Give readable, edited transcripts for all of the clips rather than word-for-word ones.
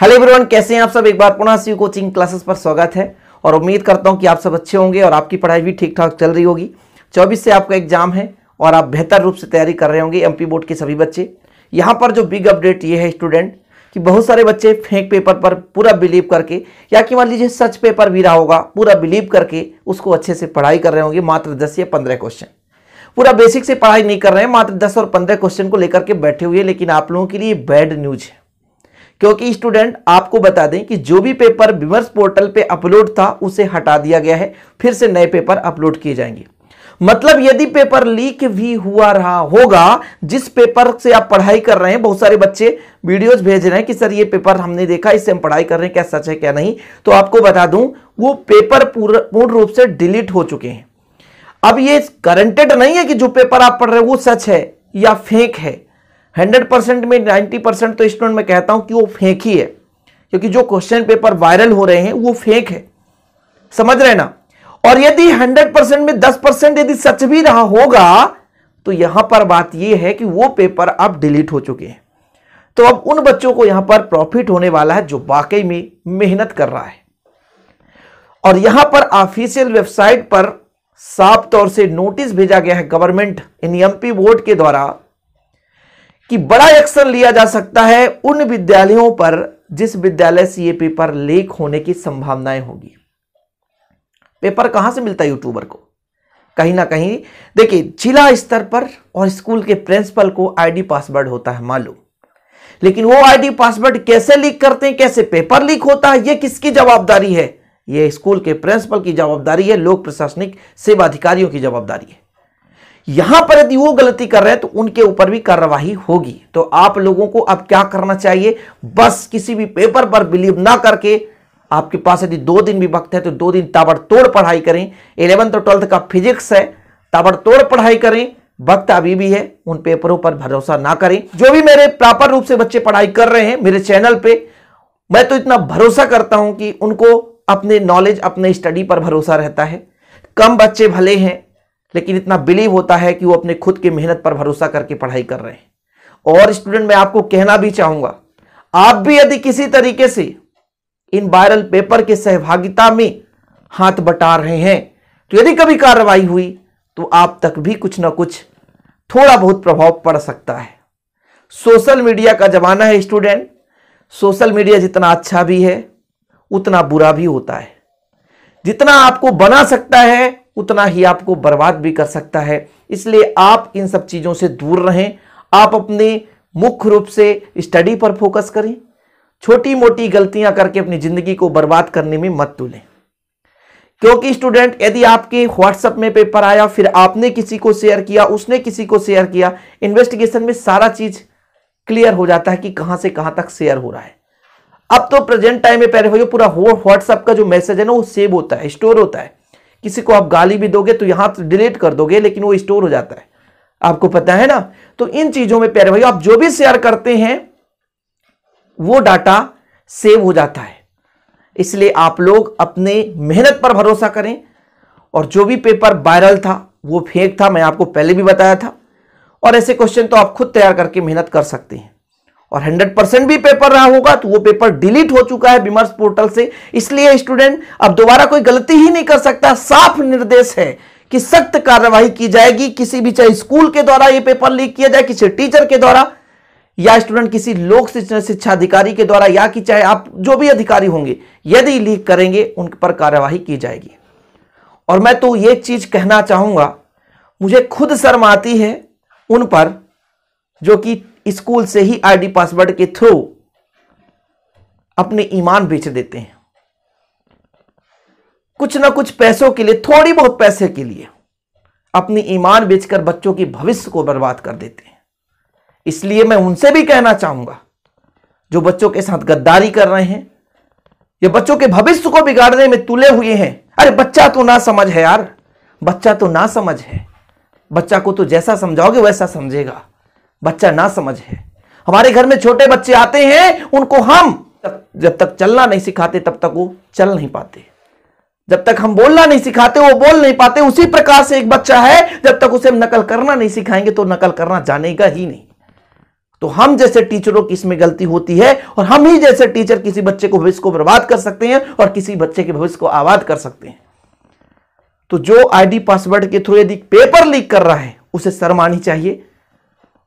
Hello everyone, कैसे हैं आप सब। एक बार पुनः सी कोचिंग क्लासेस पर स्वागत है और उम्मीद करता हूं कि आप सब अच्छे होंगे और आपकी पढ़ाई भी ठीक ठाक चल रही होगी। 24 से आपका एग्जाम है और आप बेहतर रूप से तैयारी कर रहे होंगे। एमपी बोर्ड के सभी बच्चे। यहाँ पर जो बिग अपडेट ये है स्टूडेंट कि बहुत सारे बच्चे फेक पेपर पर पूरा बिलीव करके या कि मान लीजिए सच पेपर भी रहा होगा, पूरा बिलीव करके उसको अच्छे से पढ़ाई कर रहे होंगे। मात्र 10 या 15 क्वेश्चन, पूरा बेसिक से पढ़ाई नहीं कर रहे हैं, मात्र 10 और 15 क्वेश्चन को लेकर के बैठे हुए। लेकिन आप लोगों के लिए बैड न्यूज है, क्योंकि स्टूडेंट आपको बता दें कि जो भी पेपर विमर्श पोर्टल पे अपलोड था उसे हटा दिया गया है, फिर से नए पेपर अपलोड किए जाएंगे। मतलब यदि पेपर लीक भी हुआ रहा होगा, जिस पेपर से आप पढ़ाई कर रहे हैं, बहुत सारे बच्चे वीडियोस भेज रहे हैं कि सर ये पेपर हमने देखा, इससे हम पढ़ाई कर रहे हैं, क्या सच है क्या नहीं। तो आपको बता दूं वो पेपर पूर्ण रूप से डिलीट हो चुके हैं। अब ये गारंटेड नहीं है कि जो पेपर आप पढ़ रहे हैं वो सच है या फेक है। 100% में 90% तो स्टूडेंट मैं कहता हूं कि वो फेक ही है, क्योंकि जो क्वेश्चन पेपर वायरल हो रहे हैं वो फेक है, समझ रहे ना। और यदि 100% में 10% यदि सच भी रहा होगा तो यहां पर बात यह है कि वो पेपर अब डिलीट हो चुके हैं। तो अब उन बच्चों को यहां पर प्रॉफिट होने वाला है जो वाकई में मेहनत कर रहा है। और यहां पर ऑफिशियल वेबसाइट पर साफ तौर से नोटिस भेजा गया है गवर्नमेंट एमपी बोर्ड के द्वारा कि बड़ा एक्शन लिया जा सकता है उन विद्यालयों पर जिस विद्यालय से ये पेपर लीक होने की संभावनाएं होगी। पेपर कहां से मिलता है यूट्यूबर को? कहीं ना कहीं देखिए, जिला स्तर पर और स्कूल के प्रिंसिपल को आईडी पासवर्ड होता है मालूम, लेकिन वो आईडी पासवर्ड कैसे लीक करते हैं, कैसे पेपर लीक होता है, ये किसकी जवाबदारी है? ये स्कूल के प्रिंसिपल की जवाबदारी है, लोक प्रशासनिक सेवा अधिकारियों की जवाबदारी है। यहां पर यदि वो गलती कर रहे हैं तो उनके ऊपर भी कार्रवाई होगी। तो आप लोगों को अब क्या करना चाहिए? बस किसी भी पेपर पर बिलीव ना करके, आपके पास यदि 2 दिन भी वक्त है तो 2 दिन ताबड़तोड़ पढ़ाई करें। 11th और 12th का फिजिक्स है, ताबड़तोड़ पढ़ाई करें, वक्त अभी भी है। उन पेपरों पर भरोसा ना करें। जो भी मेरे प्रॉपर रूप से बच्चे पढ़ाई कर रहे हैं मेरे चैनल पे, मैं तो इतना भरोसा करता हूं कि उनको अपने नॉलेज, अपने स्टडी पर भरोसा रहता है। कम बच्चे भले हैं, लेकिन इतना बिलीव होता है कि वो अपने खुद की मेहनत पर भरोसा करके पढ़ाई कर रहे हैं। और स्टूडेंट मैं आपको कहना भी चाहूंगा, आप भी यदि किसी तरीके से इन वायरल पेपर के सहभागिता में हाथ बटा रहे हैं तो यदि कभी कार्रवाई हुई तो आप तक भी कुछ ना कुछ थोड़ा बहुत प्रभाव पड़ सकता है। सोशल मीडिया का जमाना है स्टूडेंट। सोशल मीडिया जितना अच्छा भी है उतना बुरा भी होता है। जितना आपको बना सकता है उतना ही आपको बर्बाद भी कर सकता है। इसलिए आप इन सब चीजों से दूर रहें। आप अपने मुख्य रूप से स्टडी पर फोकस करें। छोटी मोटी गलतियां करके अपनी जिंदगी को बर्बाद करने में मत तुलें, क्योंकि स्टूडेंट यदि आपके व्हाट्सएप में पेपर आया, फिर आपने किसी को शेयर किया, उसने किसी को शेयर किया, इन्वेस्टिगेशन में सारा चीज क्लियर हो जाता है कि कहां से कहां तक शेयर हो रहा है। अब तो प्रेजेंट टाइम में पहले पूरा व्हाट्सएप का जो मैसेज है ना वो सेव होता है, स्टोर होता है। किसी को आप गाली भी दोगे तो यहां तो डिलीट कर दोगे, लेकिन वो स्टोर हो जाता है, आपको पता है ना। तो इन चीजों में प्यारे भाई आप जो भी शेयर करते हैं वो डाटा सेव हो जाता है। इसलिए आप लोग अपने मेहनत पर भरोसा करें। और जो भी पेपर वायरल था वो फेक था, मैं आपको पहले भी बताया था। और ऐसे क्वेश्चन तो आप खुद तैयार करके मेहनत कर सकते हैं। और 100% भी पेपर रहा होगा तो वो पेपर डिलीट हो चुका है विमर्श पोर्टल से। इसलिए स्टूडेंट अब दोबारा कोई गलती ही नहीं कर सकता। साफ निर्देश है कि सख्त कार्रवाई की जाएगी। किसी भी, चाहे स्कूल के द्वारा ये पेपर लीक किया जाए, किसी टीचर के द्वारा, या स्टूडेंट किसी लोक शिक्षा अधिकारी के द्वारा, या कि चाहे आप जो भी अधिकारी होंगे यदि लीक करेंगे उन पर कार्रवाई की जाएगी। और मैं तो ये चीज कहना चाहूंगा, मुझे खुद शर्म आती है उन पर जो कि स्कूल से ही आईडी पासवर्ड के थ्रू अपने ईमान बेच देते हैं। कुछ ना कुछ पैसों के लिए, थोड़ी बहुत पैसे के लिए अपनी ईमान बेचकर बच्चों की भविष्य को बर्बाद कर देते हैं। इसलिए मैं उनसे भी कहना चाहूंगा जो बच्चों के साथ गद्दारी कर रहे हैं या बच्चों के भविष्य को बिगाड़ने में तुले हुए हैं। अरे बच्चा तो ना समझ है यार, बच्चा तो ना समझ है। बच्चा को तो जैसा समझाओगे वैसा समझेगा। बच्चा ना समझ है। हमारे घर में छोटे बच्चे आते हैं, उनको हम जब तक चलना नहीं सिखाते तब तक वो चल नहीं पाते। जब तक हम बोलना नहीं सिखाते वो बोल नहीं पाते। उसी प्रकार से एक बच्चा है, जब तक उसे हम नकल करना नहीं सिखाएंगे तो नकल करना जानेगा ही नहीं। तो हम जैसे टीचरों की इसमें गलती होती है और हम ही जैसे टीचर किसी बच्चे को भविष्य को बर्बाद कर सकते हैं और किसी बच्चे के भविष्य को आबाद कर सकते हैं। तो जो आईडी पासवर्ड के थ्रू यदि पेपर लीक कर रहा है उसे शर्म आनी चाहिए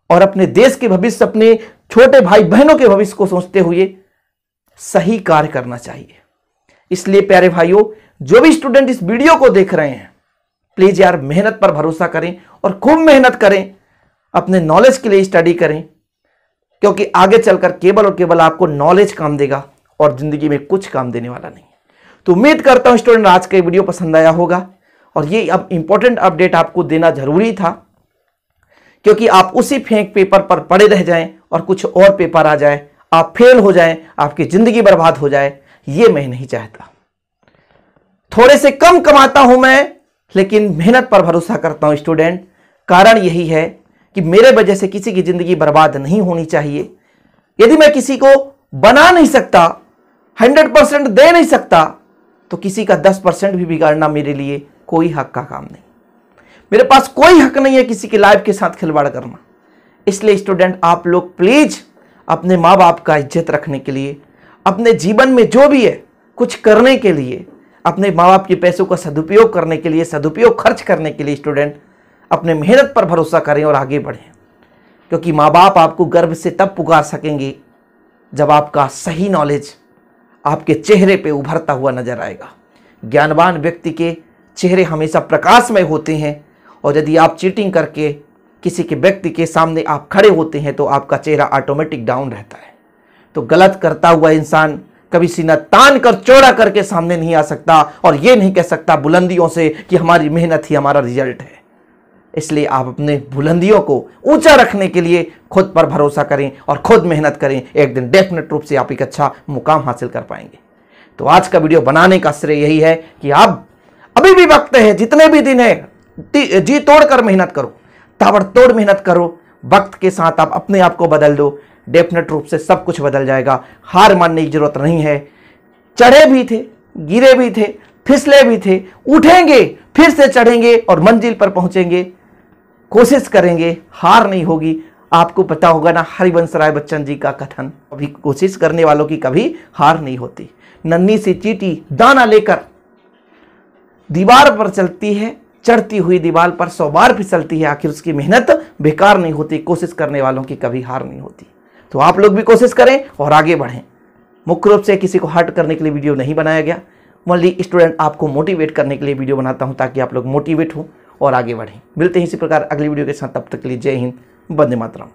और अपने देश के भविष्य, अपने छोटे भाई बहनों के भविष्य को सोचते हुए सही कार्य करना चाहिए। इसलिए प्यारे भाइयों, जो भी स्टूडेंट इस वीडियो को देख रहे हैं, प्लीज यार मेहनत पर भरोसा करें और खूब मेहनत करें, अपने नॉलेज के लिए स्टडी करें, क्योंकि आगे चलकर केवल और केवल आपको नॉलेज काम देगा और जिंदगी में कुछ काम देने वाला नहीं है। तो उम्मीद करता हूं स्टूडेंट आज का वीडियो पसंद आया होगा और ये अब इंपॉर्टेंट अपडेट आपको देना जरूरी था, क्योंकि आप उसी फेक पेपर पर पड़े रह जाएं और कुछ और पेपर आ जाए, आप फेल हो जाएं, आपकी जिंदगी बर्बाद हो जाए, ये मैं नहीं चाहता। थोड़े से कम कमाता हूं मैं, लेकिन मेहनत पर भरोसा करता हूं स्टूडेंट। कारण यही है कि मेरे वजह से किसी की जिंदगी बर्बाद नहीं होनी चाहिए। यदि मैं किसी को बना नहीं सकता, 100% दे नहीं सकता, तो किसी का 10% भी बिगाड़ना मेरे लिए कोई हक का काम नहीं। मेरे पास कोई हक नहीं है किसी की लाइफ के साथ खिलवाड़ करना। इसलिए स्टूडेंट आप लोग प्लीज अपने माँ बाप का इज्जत रखने के लिए, अपने जीवन में जो भी है कुछ करने के लिए, अपने माँ बाप के पैसों का सदुपयोग करने के लिए, सदुपयोग खर्च करने के लिए स्टूडेंट अपने मेहनत पर भरोसा करें और आगे बढ़ें। क्योंकि माँ बाप आपको गर्व से तब पुकार सकेंगे जब आपका सही नॉलेज आपके चेहरे पे उभरता हुआ नजर आएगा। ज्ञानवान व्यक्ति के चेहरे हमेशा प्रकाशमय होते हैं और यदि आप चीटिंग करके किसी के व्यक्ति के सामने आप खड़े होते हैं तो आपका चेहरा ऑटोमेटिक डाउन रहता है। तो गलत करता हुआ इंसान कभी सीना तान कर चौड़ा करके सामने नहीं आ सकता और ये नहीं कह सकता बुलंदियों से कि हमारी मेहनत ही हमारा रिजल्ट है। इसलिए आप अपने बुलंदियों को ऊंचा रखने के लिए खुद पर भरोसा करें और खुद मेहनत करें। एक दिन डेफिनेट रूप से आप एक अच्छा मुकाम हासिल कर पाएंगे। तो आज का वीडियो बनाने का श्रेय यही है कि आप अभी भी वक्त है, जितने भी दिन है, जी तोड़कर मेहनत करो, ताबड़तोड़ मेहनत करो। वक्त के साथ आप अपने आप को बदल दो, डेफिनेट रूप से सब कुछ बदल जाएगा। हार मानने की जरूरत नहीं है। चढ़े भी थे, गिरे भी थे, फिसले भी थे, उठेंगे, फिर से चढ़ेंगे और मंजिल पर पहुंचेंगे। कोशिश करेंगे, हार नहीं होगी। आपको पता होगा ना हरिवंश राय बच्चन जी का कथन, अभी कोशिश करने वालों की कभी हार नहीं होती। नन्ही सी चींटी दाना लेकर दीवार पर चलती है, चढ़ती हुई दीवार पर 100 बार फिसलती है, आखिर उसकी मेहनत बेकार नहीं होती। कोशिश करने वालों की कभी हार नहीं होती। तो आप लोग भी कोशिश करें और आगे बढ़ें। मुख्य रूप से किसी को हर्ट करने के लिए वीडियो नहीं बनाया गया, ओनली स्टूडेंट आपको मोटिवेट करने के लिए वीडियो बनाता हूं ताकि आप लोग मोटिवेट हो और आगे बढ़ें। मिलते हैं इसी प्रकार अगली वीडियो के साथ, तब तक के लिए जय हिंद, वंदे मातरम।